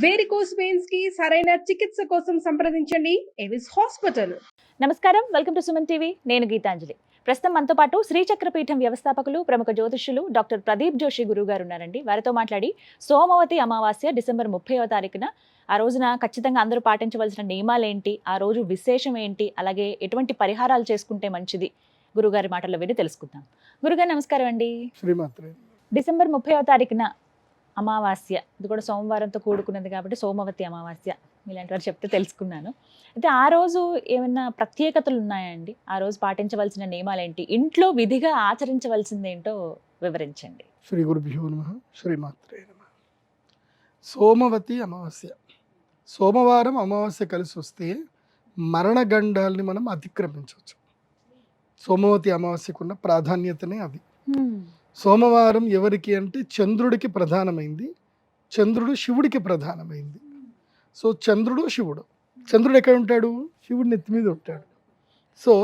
Varicose veins కి సరైన చికిత్స కోసం సంప్రదించండి ఎవిస్ హాస్పిటల్. నమస్కారం, వెల్కమ్ టు సుమన్ టీవీ. నేను గీతాంజలి. ప్రస్తుతం మనతో పాటు శ్రీచక్రపీఠం వ్యవస్థాపకులు, ప్రముఖ జ్యోతిష్యులు డాక్టర్ ప్రదీప్ జోషి గురువు గారు ఉన్నారండి. వారితో మాట్లాడి సోమవతి అమావాస్య డిసెంబర్ 30వ తారీఖున ఆ రోజున ఖచ్చితంగా అందరూ పాటించవలసిన నియమాలు ఏంటి, ఆ రోజు విశేషం ఏంటి, అలాగే ఎటువంటి పరిహారాలు చేసుకుంటే మంచిది, గురుగారి మాటల్లో విని తెలుసుకుందాం. గురుగారు నమస్కారం అండి. శ్రీమాత్రే. డిసెంబర్ 30వ తారీఖున అమావాస్య, ఇది కూడా సోమవారంతో కూడుకున్నది కాబట్టి సోమవతి అమావాస్య ఇలాంటి వారు చెప్తే తెలుసుకున్నాను. అయితే ఆ రోజు ఏమైనా ప్రత్యేకతలు ఉన్నాయండి? ఆ రోజు పాటించవలసిన నియమాలు ఏంటి, ఇంట్లో విధిగా ఆచరించవలసింది ఏంటో వివరించండి. శ్రీ గురుభ్యో నమః. శ్రీమాత్రే నమః. సోమవతి అమావాస్య, సోమవారం అమావాస్య కలిసి వస్తే మరణగండాల్ని మనం అతిక్రమించవచ్చు. సోమవతి అమావాస్యకున్న ప్రాధాన్యతనే అది. సోమవారం ఎవరికి అంటే చంద్రుడికి ప్రధానమైంది, చంద్రుడు శివుడికి ప్రధానమైంది. సో చంద్రుడు శివుడు, చంద్రుడు ఎక్కడ ఉంటాడు? శివుడి నెత్తి మీద ఉంటాడు. సో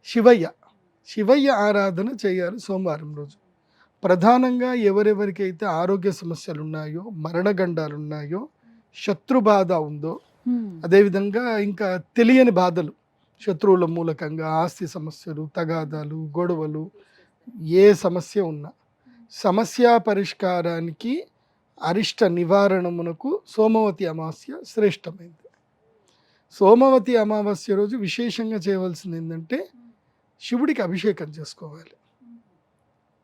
శివయ్య ఆరాధన చేయాలి సోమవారం రోజు. ప్రధానంగా ఎవరెవరికైతే ఆరోగ్య సమస్యలు ఉన్నాయో, మరణగండాలు ఉన్నాయో, శత్రుబాధ ఉందో, అదేవిధంగా ఇంకా తెలియని బాధలు, శత్రువుల మూలకంగా ఆస్తి సమస్యలు, తగాదాలు, గొడవలు, ఏ సమస్య ఉన్నా సమస్య పరిష్కారానికి, అరిష్ట నివారణమునకు సోమవతి అమావాస్య శ్రేష్టమైంది. సోమవతి అమావాస్య రోజు విశేషంగా చేయవలసింది ఏంటంటే శివుడికి అభిషేకం చేసుకోవాలి,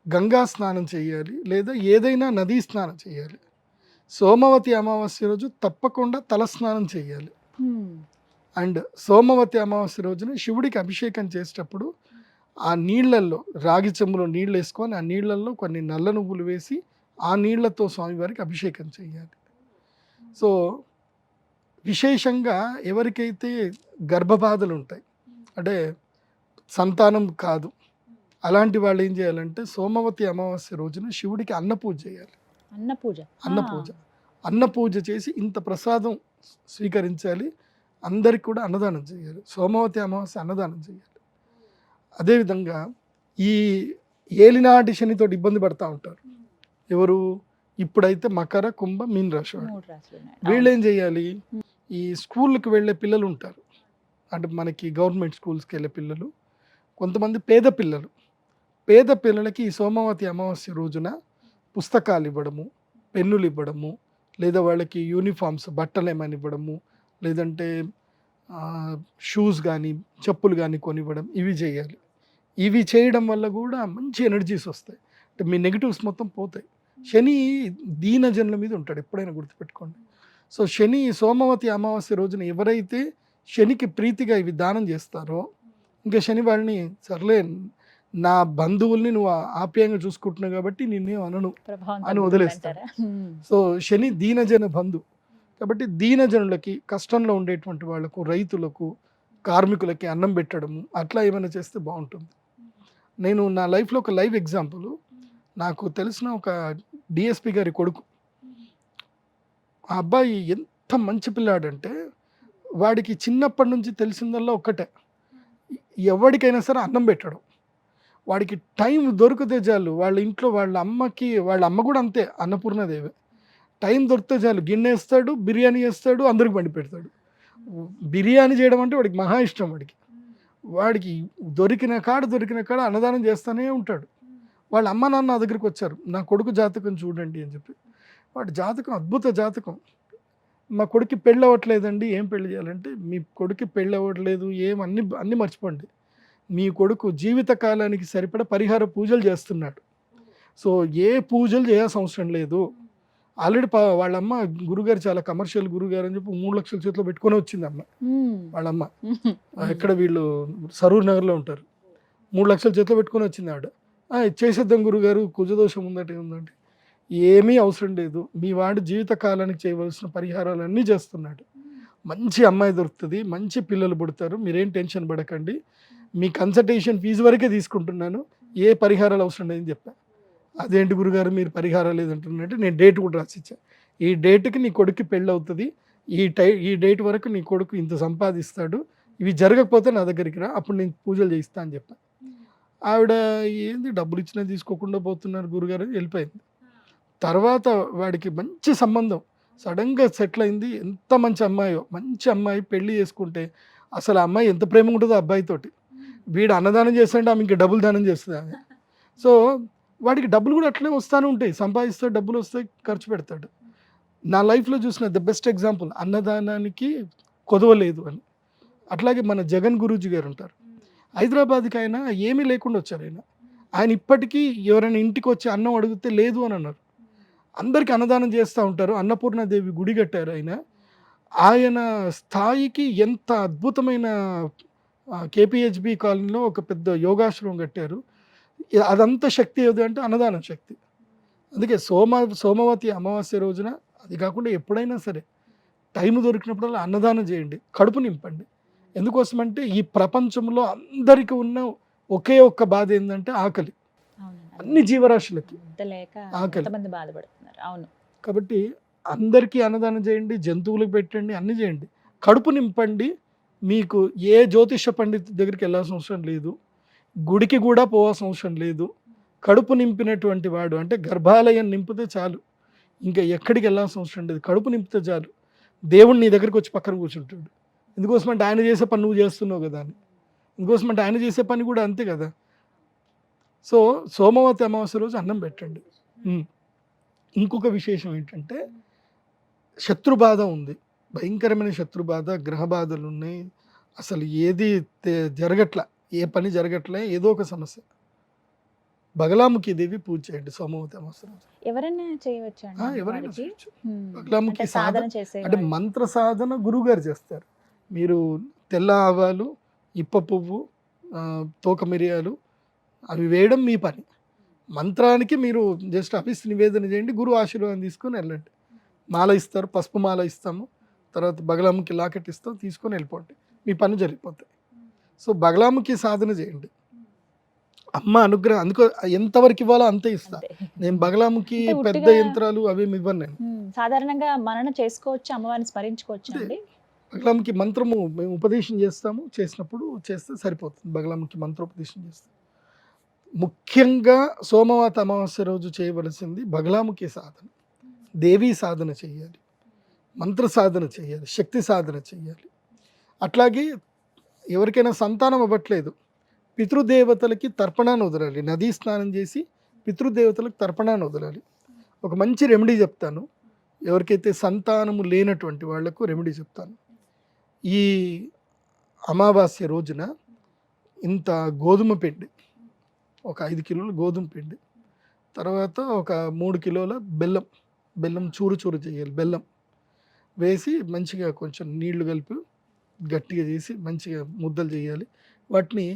గంగా స్నానం చేయాలి, లేదా ఏదైనా నదీ స్నానం చేయాలి. సోమవతి అమావాస్య రోజు తప్పకుండా తలస్నానం చేయాలి. అండ్ సోమవతి అమావాస్య రోజున శివుడికి అభిషేకం చేసేటప్పుడు ఆ నీళ్లల్లో, రాగి చెంబులో నీళ్ళు వేసుకొని ఆ నీళ్లలో కొన్ని నల్ల నువ్వులు వేసి ఆ నీళ్లతో స్వామివారికి అభిషేకం చేయాలి. సో విశేషంగా ఎవరికైతే గర్భబాధలు ఉంటాయి, అంటే సంతానం కాదు, అలాంటి వాళ్ళు ఏం చేయాలంటే సోమవతి అమావాస్య రోజున శివుడికి అన్నపూజ చేయాలి. అన్నపూజ చేసి ఇంత ప్రసాదం స్వీకరించాలి. అందరికి కూడా అన్నదానం చేయాలి. సోమవతి అమావాస్య అన్నదానం చేయాలి. అదేవిధంగా ఈ ఏలినాటి శనితో ఇబ్బంది పడతా ఉంటారు ఎవరు? ఇప్పుడైతే మకర, కుంభ, మీన రాశి వాళ్ళు. వీళ్ళు ఏం చేయాలి? ఈ స్కూళ్ళకి వెళ్ళే పిల్లలు ఉంటారు, అంటే మనకి గవర్నమెంట్ స్కూల్స్కి వెళ్ళే పిల్లలు, కొంతమంది పేద పిల్లలకి ఈ సోమవతి అమావాస్య రోజున పుస్తకాలు ఇవ్వడము, పెన్నులు ఇవ్వడము, లేదా వాళ్ళకి యూనిఫామ్స్ బట్టలు ఏమైనా ఇవ్వడము, లేదంటే షూస్ కానీ చెప్పులు కానీ కొనివ్వడం, ఇవి చేయాలి. ఇవి చేయడం వల్ల కూడా మంచి ఎనర్జీస్ వస్తాయి, అంటే మీ నెగిటివ్స్ మొత్తం పోతాయి. శని దీనజనుల మీద ఉంటాడు, ఎప్పుడైనా గుర్తుపెట్టుకోండి. సో శని సోమవతి అమావాస్య రోజున ఎవరైతే శనికి ప్రీతిగా ఇవి దానం చేస్తారో, ఇంకా శని వాళ్ళని సర్లే నా బంధువుల్ని నువ్వు ఆప్యాయంగా చూసుకుంటున్నావు కాబట్టి నిన్నేం అనను అని వదిలేస్తారు. సో శని దీనజన బంధు కాబట్టి దీనజనులకి, కష్టంలో ఉండేటువంటి వాళ్లకు, రైతులకు, కార్మికులకి అన్నం పెట్టడము, అట్లా ఏమైనా చేస్తే బాగుంటుంది. నేను నా లైఫ్లో ఒక లైవ్ ఎగ్జాంపుల్, నాకు తెలిసిన ఒక డిఎస్పి గారి కొడుకు, ఆ అబ్బాయి ఎంత మంచి పిల్లాడంటే వాడికి చిన్నప్పటి నుంచి తెలిసిందల్లా ఒక్కటే, ఎవరికైనా సరే అన్నం పెట్టడం. వాడికి టైం దొరికితే చాలు, వాళ్ళ ఇంట్లో వాళ్ళ అమ్మ కూడా అంతే, అన్నపూర్ణదేవి, టైం దొరికితే చాలు గిన్నె వేస్తాడు, బిర్యానీ వేస్తాడు, అందరికి వండి పెడతాడు. బిర్యానీ చేయడం అంటే వాడికి మహా ఇష్టం. వాడికి దొరికిన కాడ అన్నదానం చేస్తూనే ఉంటాడు. వాళ్ళ అమ్మ నాన్న నా దగ్గరికి వచ్చారు, నా కొడుకు జాతకం చూడండి అని చెప్పి. వాడి జాతకం అద్భుత జాతకం. మా కొడుకు పెళ్ళి అవ్వట్లేదండి, ఏం పెళ్లి చేయాలంటే, మీ కొడుకు పెళ్ళి అవ్వట్లేదు, అన్నీ మర్చిపోండి, మీ కొడుకు జీవితకాలానికి సరిపడ పరిహార పూజలు చేస్తున్నాడు. సో ఏ పూజలు చేయాల్సిన అవసరం లేదు. ఆల్రెడీ వాళ్ళమ్మ గురుగారు చాలా కమర్షియల్ గురుగారు అని చెప్పి 3 లక్షల చేతిలో పెట్టుకొని వచ్చింది అమ్మ. వాళ్ళమ్మ ఎక్కడ వీళ్ళు సరూర్ నగర్లో ఉంటారు. 3 లక్షల చేతిలో పెట్టుకొని వచ్చింది ఆవిడ. చేసేద్దాం గురుగారు, కుజదోషం ఉందంటే ఏమీ అవసరం లేదు, మీ వాడు జీవితకాలానికి చేయవలసిన పరిహారాలన్నీ చేస్తున్నాడు, మంచి అమ్మాయి దొరుకుతుంది, మంచి పిల్లలు పుడతారు, మీరేం టెన్షన్ పడకండి, మీ కన్సల్టేషన్ ఫీజు వరకే తీసుకుంటున్నాను, ఏ పరిహారాలు అవసరం లేదని చెప్పాను. అదేంటి గురుగారు మీరు పరిహారం లేదంటున్నట్టు నేను డేట్ కూడా రాసిచ్చాను, ఈ డేట్కి నీ కొడుకు పెళ్ళి అవుతుంది, ఈ డేట్ వరకు నీ కొడుకు ఇంత సంపాదిస్తాడు, ఇవి జరగకపోతే నా దగ్గరికి రా, అప్పుడు నేను పూజలు చేయిస్తా అని చెప్పాను. ఆవిడ ఏంది డబ్బులు ఇచ్చినా తీసుకోకుండా పోతున్నారు గురుగారు వెళ్ళిపోయింది. తర్వాత వాడికి మంచి సంబంధం, సడన్గా సెటిల్ అయింది, ఎంత మంచి అమ్మాయో, మంచి అమ్మాయి పెళ్లి చేసుకుంటే అసలు ఆ అమ్మాయి ఎంత ప్రేమ ఉంటుందో అబ్బాయితోటి. వీడు అన్నదానం చేస్తుంటే ఆమె ఇంకా డబుల్ దానం చేస్తుంది ఆమె. సో వాడికి డబ్బులు కూడా అట్లే వస్తూనే ఉంటాయి, సంపాదిస్తాడు, డబ్బులు వస్తాయి, ఖర్చు పెడతాడు. నా లైఫ్లో చూసిన ద బెస్ట్ ఎగ్జాంపుల్ అన్నదానానికి కొదవలేదు అని. అట్లాగే మన జగన్ గురూజీ గారు ఉంటారు, హైదరాబాద్కి ఆయన ఏమీ లేకుండా వచ్చారు. ఆయన ఇప్పటికీ ఎవరైనా ఇంటికి వచ్చి అన్నం అడిగితే లేదు అని అన్నారు. అందరికీ అన్నదానం చేస్తూ ఉంటారు. అన్నపూర్ణాదేవి గుడి కట్టారు ఆయన. ఆయన స్థాయికి ఎంత అద్భుతమైన కేపీహెచ్బి కాలనీలో ఒక పెద్ద యోగాశ్రమం కట్టారు. అదంతా శక్తి ఏది అంటే అన్నదానం శక్తి. అందుకే సోమవతి అమావాస్య రోజున, అది కాకుండా ఎప్పుడైనా సరే టైం దొరికినప్పుడల్లా అన్నదానం చేయండి, కడుపు నింపండి. ఎందుకోసమంటే ఈ ప్రపంచంలో అందరికీ ఉన్న ఒకే ఒక్క బాధ ఏంటంటే ఆకలి. అన్ని జీవరాశులకి ఆకలి, బాధపడుతున్నారు. అవును. కాబట్టి అందరికీ అన్నదానం చేయండి, జంతువులకు పెట్టండి, అన్ని చేయండి, కడుపు నింపండి. మీకు ఏ జ్యోతిష పండితు దగ్గరికి వెళ్ళాల్సిన అవసరం లేదు, గుడికి కూడా పోవాల్సిన అవసరం లేదు. కడుపు నింపినటువంటి వాడు అంటే గర్భాలయం నింపితే చాలు, ఇంకా ఎక్కడికి వెళ్ళాల్సిన అవసరం లేదు. కడుపు నింపితే చాలు, దేవుడు నీ దగ్గరికి వచ్చి పక్కన కూర్చుంటాడు. ఎందుకోసమంటే ఆయన చేసే పని నువ్వు చేస్తున్నావు కదా అని. ఎందుకోసమంటే ఆయన చేసే పని కూడా అంతే కదా. సో సోమవతి అమావాస్య రోజు అన్నం పెట్టండి. ఇంకొక విశేషం ఏంటంటే శత్రుబాధ ఉంది, భయంకరమైన శత్రుబాధ, గ్రహ బాధలు ఉన్నాయి, అసలు ఏది జరగట్ల, ఏ పని జరగట్లే, ఏదో ఒక సమస్య. బగలాముఖి దేవి పూజ చేయండి సోమవతి అమావాస్య రోజు. ఎవరైనా చేయవచ్చు, ఎవరైనా చేయొచ్చు. బగలాముఖి సాధన అంటే మంత్ర సాధన గురువు గారు చేస్తారు. మీరు తెల్ల ఆవాలు, ఇప్ప పువ్వు, తోక మిరియాలు అవి వేయడం మీ పని. మంత్రానికి మీరు జస్ట్ అభిస్ నివేదన చేయండి, గురువు ఆశీర్వాదం తీసుకొని వెళ్ళండి. మాల ఇస్తారు, పసుపు మాల ఇస్తాము, తర్వాత బగలాముఖి లాకెట్ ఇస్తాం, తీసుకొని వెళ్ళిపోండి, మీ పని జరిగిపోతాయి. సో బగలాముఖి సాధన చేయండి, అమ్మ అనుగ్రహం. అందుకో ఎంతవరకు ఇవ్వాలో అంతే ఇస్తా నేను. బగలాముఖి పెద్ద యంత్రాలు అవి ఇవ్వను నేను. సాధారణంగా మనన చేసుకోవచ్చు, అమ్మవారిని స్మరించుకోవచ్చు అండి. బగలాముఖి మంత్రము మేము ఉపదేశం చేస్తాము, చేసినప్పుడు చేస్తే సరిపోతుంది. బగలాముఖి మంత్రోపదేశం చేస్తాం. ముఖ్యంగా సోమవతి అమావాస్య రోజు చేయవలసింది బగలాముఖి సాధన, దేవీ సాధన చేయాలి, మంత్ర సాధన చేయాలి, శక్తి సాధన చేయాలి. అట్లాగే ఎవరికైనా సంతానం అవ్వట్లేదు, పితృదేవతలకి తర్పణాన్ని వదలాలి. నదీ స్నానం చేసి పితృదేవతలకు తర్పణాన్ని వదలాలి. ఒక మంచి రెమెడీ చెప్తాను, ఎవరికైతే సంతానము లేనటువంటి వాళ్లకు రెమెడీ చెప్తాను. ఈ అమావాస్య రోజున ఇంత గోధుమ పిండి, ఒక 5 కిలోల గోధుమ పిండి, తర్వాత ఒక 3 కిలోల బెల్లం చూరు చేయాలి. బెల్లం వేసి మంచిగా కొంచెం నీళ్లు కలిపి గట్టిగా చేసి మంచిగా ముద్దలు చేయాలి. వాటిని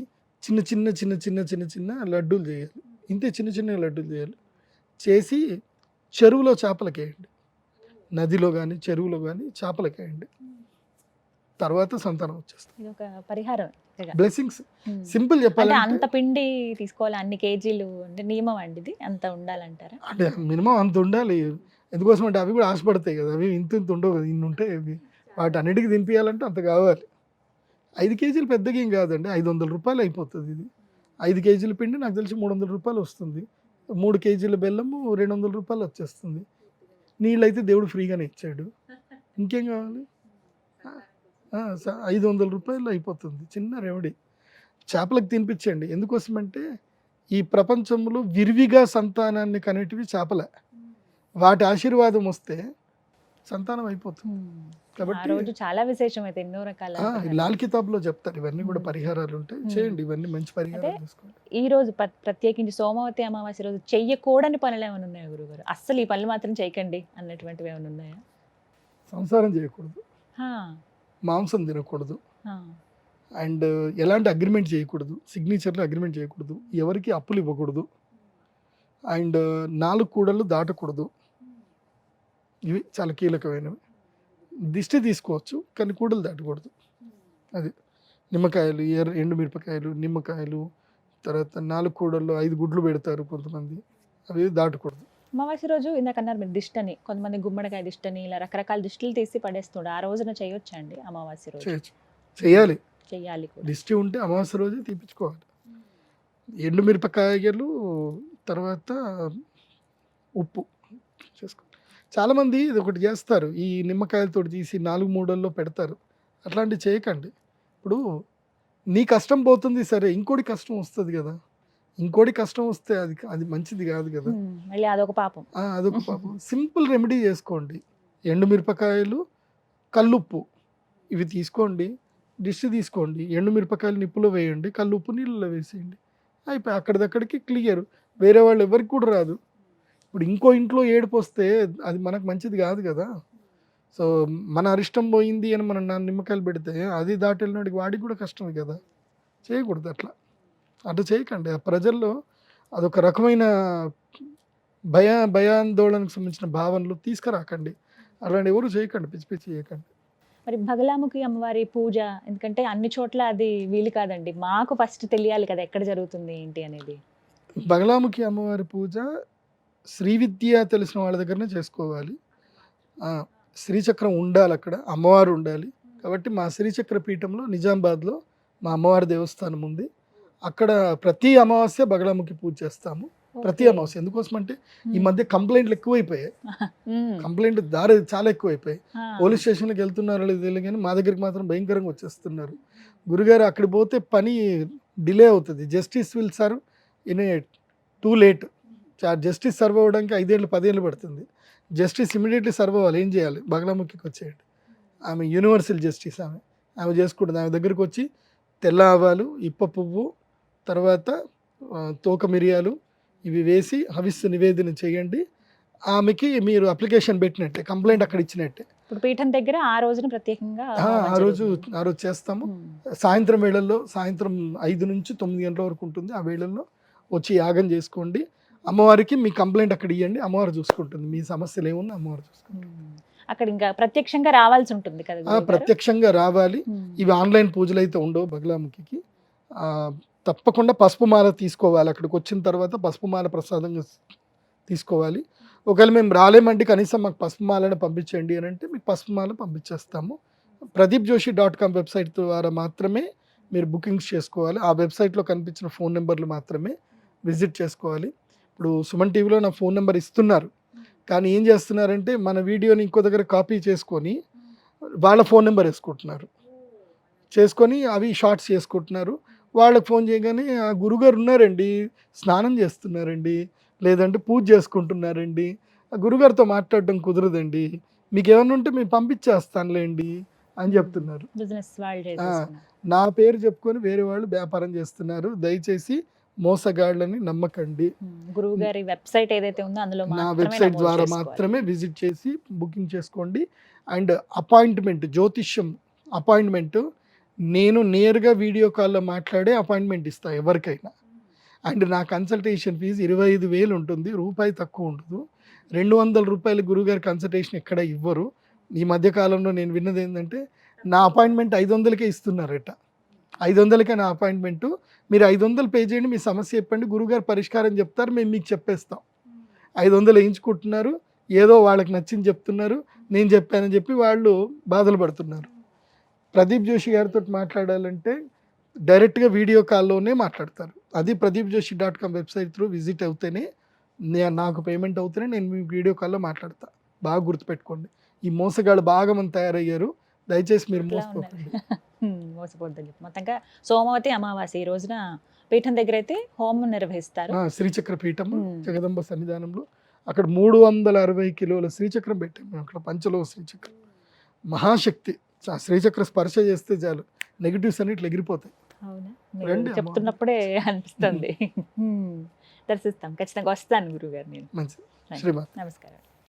చిన్న చిన్న చిన్న చిన్న చిన్న చిన్న లడ్డూలు చేయాలి. ఇంతే చిన్న చిన్న లడ్డూలు చేయాలి. చేసి చెరువులో చేపలకి వేయండి, నదిలో కానీ చెరువులో కానీ చేపలకి వేయండి. తర్వాత సంతానం వచ్చేస్తుంది. ఇది ఒక పరిహారం, బ్లెస్సింగ్స్. సింపుల్ చెప్పాలి, అంత పిండి తీసుకోవాలి, అన్ని కేజీలు అంటే నియమం అండి ఇది, అంత ఉండాలంటారా? అంటే మినిమం అంత ఉండాలి. ఎందుకోసం అంటే అవి కూడా ఆశపడతాయి కదా, అవి ఇంత ఉండవు కదా, ఇన్ని ఉంటాయి. అవి వాటి అన్నిటికీ తినిపించాలంటే అంత కావాలి. 5 కేజీలు పెద్దగా ఏం కాదండి, 500 రూపాయలు అయిపోతుంది. ఇది 5 కేజీల పిండి నాకు తెలిసి 300 రూపాయలు వస్తుంది. 3 కేజీల బెల్లము 200 రూపాయలు వచ్చేస్తుంది. నీళ్ళు అయితే దేవుడు ఫ్రీగానే ఇచ్చాడు, ఇంకేం కావాలి. 500 రూపాయలు అయిపోతుంది, చిన్న రెమెడీ. చేపలకు తినిపించండి. ఎందుకోసమంటే ఈ ప్రపంచంలో విరివిగా సంతానాన్ని కనేటివి చేపలే. వాటి ఆశీర్వాదం వస్తే సంతానం అయిపోతుంది. కాబట్టి చాలా విశేషం అయితే ఎన్నో రకాల లాల్ కితాబ్లో చెప్తారు, ఇవన్నీ కూడా పరిహారాలు ఉంటాయి, చేయండి. ఇవన్నీ మంచి పరిహారాలు తీసుకోండి. ఈ రోజు ప్రత్యేకించి సోమవతి అమావాస్య రోజు చెయ్యకూడని పనులు ఏమైనా ఉన్నాయా గురుగారు? అస్సలు ఈ పనులు మాత్రం చేయకండి అన్నటువంటివి ఏమైనా ఉన్నాయా? సంసారం చేయకూడదు, మాంసం తినకూడదు, అండ్ ఎలాంటి అగ్రిమెంట్ చేయకూడదు, సిగ్నేచర్లో అగ్రిమెంట్ చేయకూడదు, ఎవరికి అప్పులు ఇవ్వకూడదు, అండ్ 4 కూడళ్ళు దాటకూడదు. ఇవి చాలా కీలకమైనవి. దిష్టి తీసుకోవచ్చు కానీ కూడలు దాటకూడదు. అది నిమ్మకాయలు, ఎండుమిరపకాయలు, నిమ్మకాయలు, తర్వాత 4 కూడల్లో 5 గుడ్లు పెడతారు కొంతమంది, అవి దాటకూడదు. అమావాస్య రోజు ఇందాక అన్నారు మీరు దిష్టి అని, కొంతమంది గుమ్మడికాయ దిష్టి అని ఇలా రకరకాల దిష్టిలు తీసి పడేస్తుండే, ఆ రోజున చేయొచ్చా అండి? అమావాస్య రోజు చేయాలి. దిష్టి ఉంటే అమావాస్య రోజే తీపించుకోవాలి. ఎండుమిరపకాయలు, తర్వాత ఉప్పు చేసుకోవాలి. చాలామంది ఇది ఒకటి చేస్తారు, ఈ నిమ్మకాయలతో తీసి 4 మూడల్లో పెడతారు. అట్లాంటివి చేయకండి. ఇప్పుడు నీ కష్టం పోతుంది సరే, ఇంకోటి కష్టం వస్తుంది కదా, ఇంకోటి కష్టం వస్తే అది అది మంచిది కాదు కదా. మళ్ళీ అదొక పాపం. అదొక పాపం. సింపుల్ రెమెడీ చేసుకోండి. ఎండుమిరపకాయలు, కల్లుప్పు ఇవి తీసుకోండి, డిష్ తీసుకోండి, ఎండుమిరపకాయలు నిప్పులో వేయండి, కల్లుప్పు నీళ్ళలో వేసేయండి, అయిపోయి అక్కడిదక్కడికి క్లియర్. వేరే వాళ్ళు ఎవరికి కూడా రాదు. ఇప్పుడు ఇంకో ఇంట్లో ఏడుపు వస్తే అది మనకు మంచిది కాదు కదా. సో మన అరిష్టం పోయింది అని మనం నిమ్మకాయలు పెడితే అది దాటి వెళ్ళినాడికి వాడికి కూడా కష్టమే కదా. చేయకూడదు అట్లా. అట్లా చేయకండి. ఆ ప్రజల్లో అదొక రకమైన భయాందోళనకు సంబంధించిన భావనలు తీసుకురాకండి. అలాంటి ఎవరు చేయకండి, పిచ్చి పిచ్చి చేయకండి. మరి బగలాముఖి అమ్మవారి పూజ, ఎందుకంటే అన్ని చోట్ల అది వీలు కాదండి, మాకు ఫస్ట్ తెలియాలి కదా ఎక్కడ జరుగుతుంది ఏంటి అనేది. బగలాముఖి అమ్మవారి పూజ శ్రీవిద్య తెలిసిన వాళ్ళ దగ్గరనే చేసుకోవాలి. శ్రీచక్రం ఉండాలి, అక్కడ అమ్మవారు ఉండాలి. కాబట్టి మా శ్రీచక్ర పీఠంలో నిజామాబాద్లో మా అమ్మవారి దేవస్థానం ఉంది. అక్కడ ప్రతి అమావాస్య బగలాముఖి పూజ చేస్తాము. ప్రతి అమావాస్య. ఎందుకోసం అంటే ఈ మధ్య కంప్లైంట్లు ఎక్కువైపోయాయి. కంప్లైంట్ దారి చాలా ఎక్కువైపోయాయి. పోలీస్ స్టేషన్కి వెళ్తున్నారో లేదు తెలియదు కానీ మా దగ్గరికి మాత్రం భయంకరంగా వచ్చేస్తున్నారు. గురుగారు అక్కడికి పోతే పని డిలే అవుతుంది. Justice will serve in too late. Justice serve అవ్వడానికి 5 ఏళ్ళు 10 ఏళ్ళు పడుతుంది. జస్టిస్ ఇమీడియట్లీ సర్వ్ అవ్వాలి. ఏం చేయాలి? బగలాముఖికి వచ్చేయండి. ఆమె యూనివర్సల్ జస్టిస్. ఆమె చేసుకుంటుంది. ఆమె దగ్గరికి వచ్చి తెల్ల ఆవాలు, ఇప్ప పువ్వు, తర్వాత తోక మిరియాలు ఇవి వేసి హవిస్సు నివేదన చేయండి. ఆమెకి మీరు అప్లికేషన్ పెట్టినట్టే, కంప్లైంట్ అక్కడ ఇచ్చినట్టే. ఇప్పుడు పీఠం దగ్గర ఆ రోజున ప్రత్యేకంగా ఆ రోజు చేస్తాము. సాయంత్రం వేళల్లో, సాయంత్రం 5 నుంచి 9 గంటల వరకు ఉంటుంది. ఆ వేళల్లో వచ్చి యాగం చేసుకోండి. అమ్మవారికి మీ కంప్లైంట్ అక్కడ ఇవ్వండి, అమ్మవారు చూసుకుంటుంది. మీ సమస్యలు ఏమున్నా అమ్మవారు చూసుకుంటుంది. అక్కడ ఇంకా ప్రత్యక్షంగా రావాల్సి ఉంటుంది కదా. ప్రత్యక్షంగా రావాలి. ఇవి ఆన్లైన్ పూజలు అయితే ఉండవు బగలాముఖికి. తప్పకుండా పసుపు మాల తీసుకోవాలి. అక్కడికి వచ్చిన తర్వాత పసుపు మాల ప్రసాదంగా తీసుకోవాలి. ఒకవేళ మేము రాలేమంటే కనీసం మాకు పసుపు మాలను పంపించండి అని అంటే మీకు పసుపు మాల పంపించేస్తాము. pradeepjoshi.com వెబ్సైట్ ద్వారా మాత్రమే మీరు బుకింగ్స్ చేసుకోవాలి. ఆ వెబ్సైట్లో కనిపించిన ఫోన్ నెంబర్లు మాత్రమే విజిట్ చేసుకోవాలి. ఇప్పుడు సుమన్ టీవీలో నా ఫోన్ నెంబర్ ఇస్తున్నారు, కానీ ఏం చేస్తున్నారంటే మన వీడియోని ఇంకో దగ్గర కాపీ చేసుకొని వాళ్ళ ఫోన్ నెంబర్ చేసుకొని అవి షార్ట్స్ చేసుకుంటున్నారు. వాళ్ళకి ఫోన్ చేయగానే ఆ గురుగారు ఉన్నారండి, స్నానం చేస్తున్నారండి, లేదంటే పూజ చేసుకుంటున్నారండి, ఆ గురుగారితో మాట్లాడడం కుదరదండి, మీకు ఏమన్నా ఉంటే మేము పంపించేస్తానులేండి అని చెప్తున్నారు. నా పేరు చెప్పుకొని వేరే వాళ్ళు వ్యాపారం చేస్తున్నారు. దయచేసి మోసగాళ్ళని నమ్మకండి. గురువు గారి వెబ్సైట్ ఏదైతే ఉందో అందులో నా వెబ్సైట్ ద్వారా మాత్రమే విజిట్ చేసి బుకింగ్ చేసుకోండి. అండ్ అపాయింట్మెంట్, జ్యోతిష్యం అపాయింట్మెంట్ నేను నేరుగా వీడియో కాల్లో మాట్లాడే అపాయింట్మెంట్ ఇస్తాను ఎవరికైనా. అండ్ నా కన్సల్టేషన్ ఫీజు 25,000 ఉంటుంది, రూపాయి తక్కువ ఉండదు. 200 రూపాయలు గురుగారి కన్సల్టేషన్ ఎక్కడ ఇవ్వరు. ఈ మధ్యకాలంలో నేను విన్నది ఏంటంటే నా అపాయింట్మెంట్ 500కే ఇస్తున్నారట. 500కే నా అపాయింట్మెంటు. మీరు 500 పే చేయండి, మీ సమస్య చెప్పండి, గురుగారు పరిష్కారం చెప్తారు, మేము మీకు చెప్పేస్తాం. 500 వేయించుకుంటున్నారు, ఏదో వాళ్ళకి నచ్చింది చెప్తున్నారు, నేను చెప్పానని చెప్పి వాళ్ళు బాధలు పడుతున్నారు. ప్రదీప్ జోషి గారితో మాట్లాడాలంటే డైరెక్ట్గా వీడియో కాల్లోనే మాట్లాడతారు. అది pradeepjoshi.com వెబ్సైట్ త్రూ విజిట్ అవుతేనే నాకు పేమెంట్ అవుతేనే నేను మీ వీడియో కాల్లో మాట్లాడతా. బాగా గుర్తుపెట్టుకోండి. ఈ మోసగాళ్ళు బాగా మంది తయారయ్యారు, దయచేసి మీరు మోసపోద్దని చెప్పి మొత్తంగా సోమవతి అమావాస్య ఈ రోజున పీఠం దగ్గర అయితే హోమం నిర్వహిస్తారు. శ్రీచక్ర పీఠం జగదంబ సన్నిధానంలో అక్కడ 360 కిలోల శ్రీచక్రం పెట్టాము. అక్కడ పంచలోహ శ్రీచక్రం, మహాశక్తి. శ్రీచక్ర స్పర్శ చేస్తే చాలు నెగిటివ్స్ అన్ని ఇట్లా ఎగిరిపోతాయి. అవునా, చెప్తున్నప్పుడే అనిపిస్తుంది. దర్శిస్తాం, ఖచ్చితంగా వస్తాను గురుగారు నేను. మంచిది. శ్రీమాన్, నమస్కారం.